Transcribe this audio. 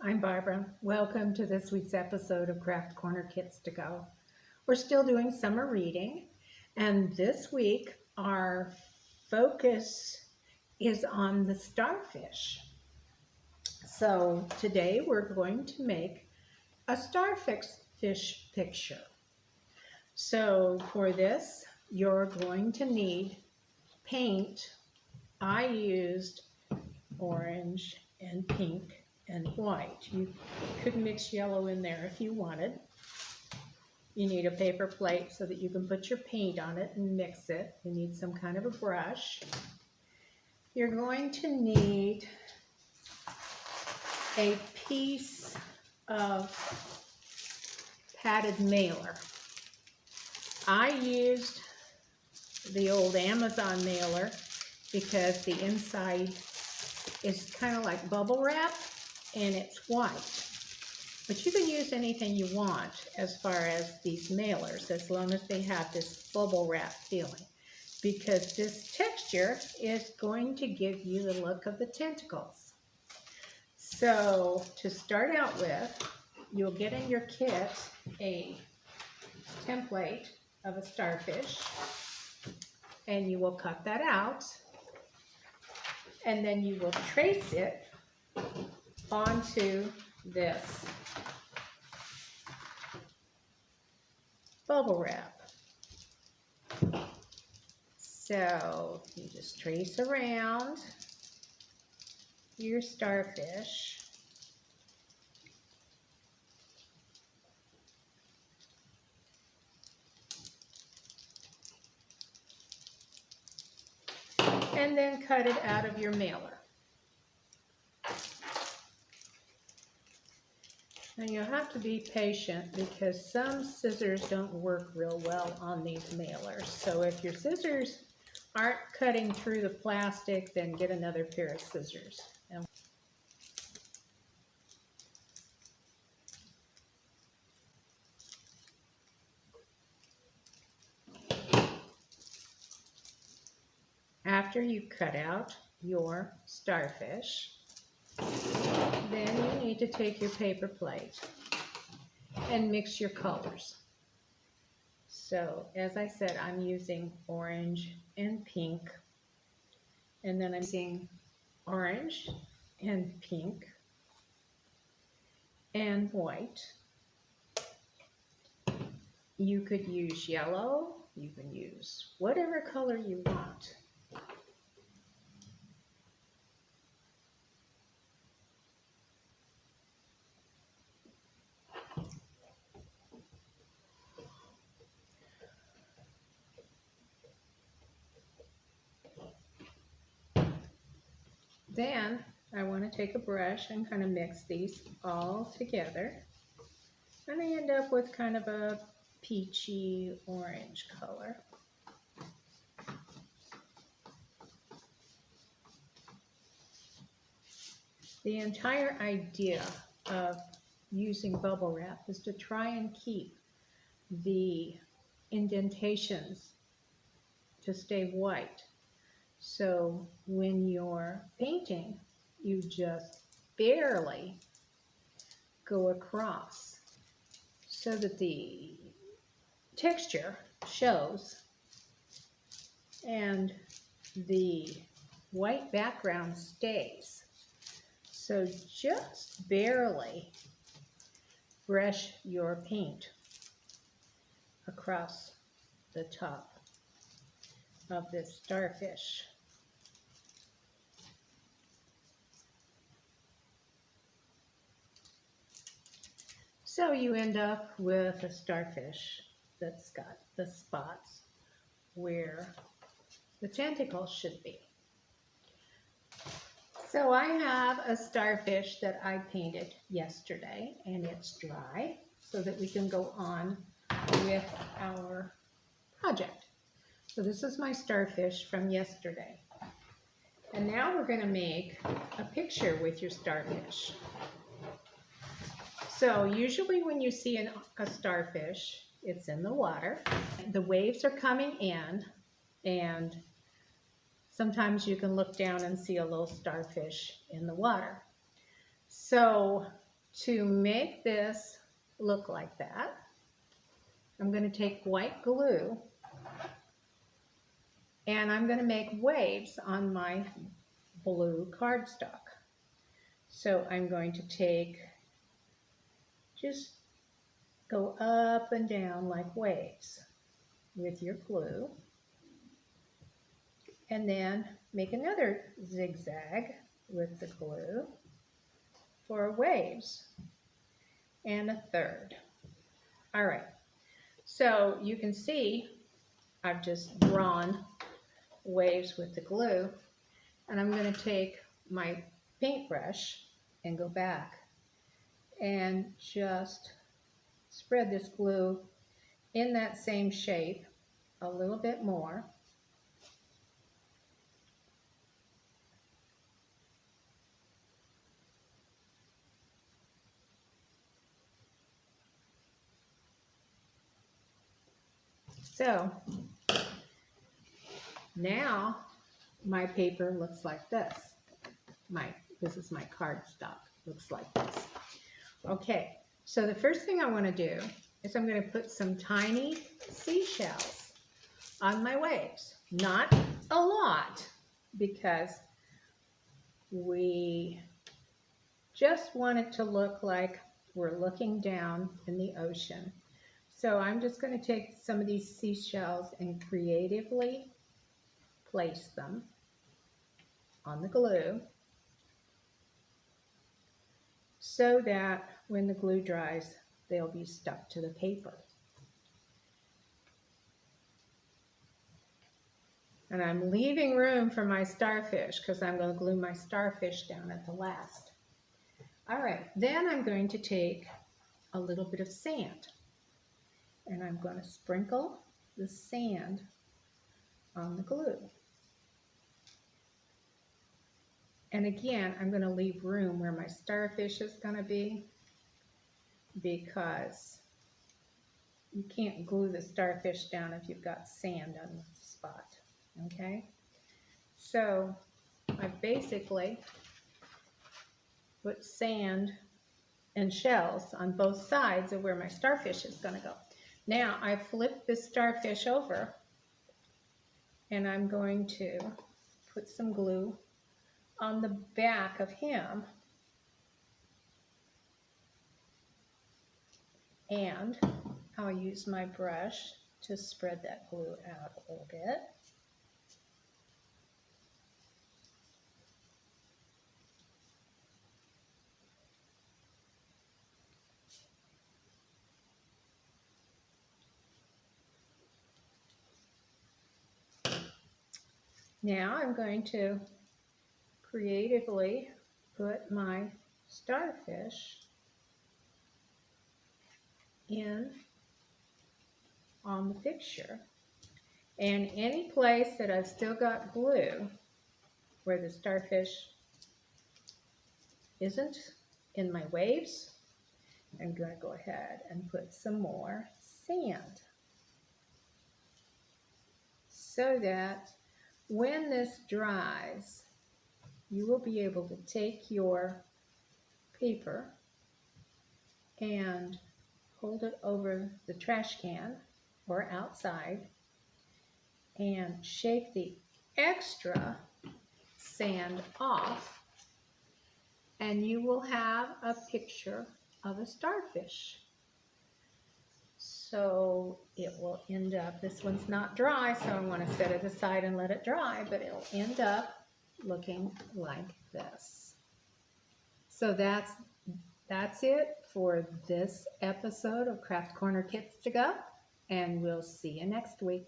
I'm Barbara. Welcome to this week's episode of Craft Corner Kits to Go. We're still doing summer reading, and this week our focus is on the starfish. So today we're going to make a starfish picture. So for this, you're going to need paint. I used orange and pink and white. You could mix yellow in there if you wanted. You need a paper plate so that you can put your paint on it and mix it. You need some kind of a brush. You're going to need a piece of padded mailer. I used the old Amazon mailer because the inside is kind of like bubble wrap and it's white. But you can use anything you want as far as these mailers, as long as they have this bubble wrap feeling, because this texture is going to give you the look of the tentacles. So to start out with, you'll get in your kit a template of a starfish, and you will cut that out, and then you will trace it onto this bubble wrap. So you just trace around your starfish. And then cut it out of your mailer. And you'll have to be patient because some scissors don't work real well on these mailers. So if your scissors aren't cutting through the plastic, then get another pair of scissors. After you cut out your starfish, then you need to take your paper plate and mix your colors. So as I said, I'm using orange and pink, and then I'm using orange and pink and white. You could use yellow, you can use whatever color you want. Then I want to take a brush and kind of mix these all together. And I end up with kind of a peachy orange color. The entire idea of using bubble wrap is to try and keep the indentations to stay white. So when you're painting, you just barely go across so that the texture shows and the white background stays. So just barely brush your paint across the top of this starfish. So you end up with a starfish that's got the spots where the tentacles should be. So I have a starfish that I painted yesterday, and it's dry so that we can go on with our project. So this is my starfish from yesterday. And now we're going to make a picture with your starfish. So usually when you see a starfish, it's in the water. The waves are coming in, and sometimes you can look down and see a little starfish in the water. So To make this look like that, I'm going to take white glue and I'm going to make waves on my blue cardstock. So I'm going to just go up and down like waves with your glue, and then make another zigzag with the glue for waves, and a third. All right, so you can see I've just drawn waves with the glue, and I'm going to take my paintbrush and go back and just spread this glue in that same shape a little bit more. So now my paper looks like this. This is my cardstock, looks like this. Okay, so the first thing I want to do is I'm going to put some tiny seashells on my waves. Not a lot, because we just want it to look like we're looking down in the ocean. So I'm just going to take some of these seashells and creatively place them on the glue so that when the glue dries, they'll be stuck to the paper. And I'm leaving room for my starfish because I'm going to glue my starfish down at the last. All right, then I'm going to take a little bit of sand and I'm going to sprinkle the sand on the glue. And again, I'm going to leave room where my starfish is going to be, because you can't glue the starfish down if you've got sand on the spot. Okay, so I basically put sand and shells on both sides of where my starfish is going to go. Now I flip this starfish over and I'm going to put some glue on the back of him, and I'll use my brush to spread that glue out a little bit. Now I'm going to creatively put my starfish in on the picture, and any place that I've still got glue where the starfish isn't in my waves, I'm going to go ahead and put some more sand so that when this dries, you will be able to take your paper and hold it over the trash can or outside and shake the extra sand off, and you will have a picture of a starfish. So it will end up, this one's not dry, so I want to set it aside and let it dry, but it'll end up looking like this. So that's it for this episode of Craft Corner Kits to Go, and we'll see you next week.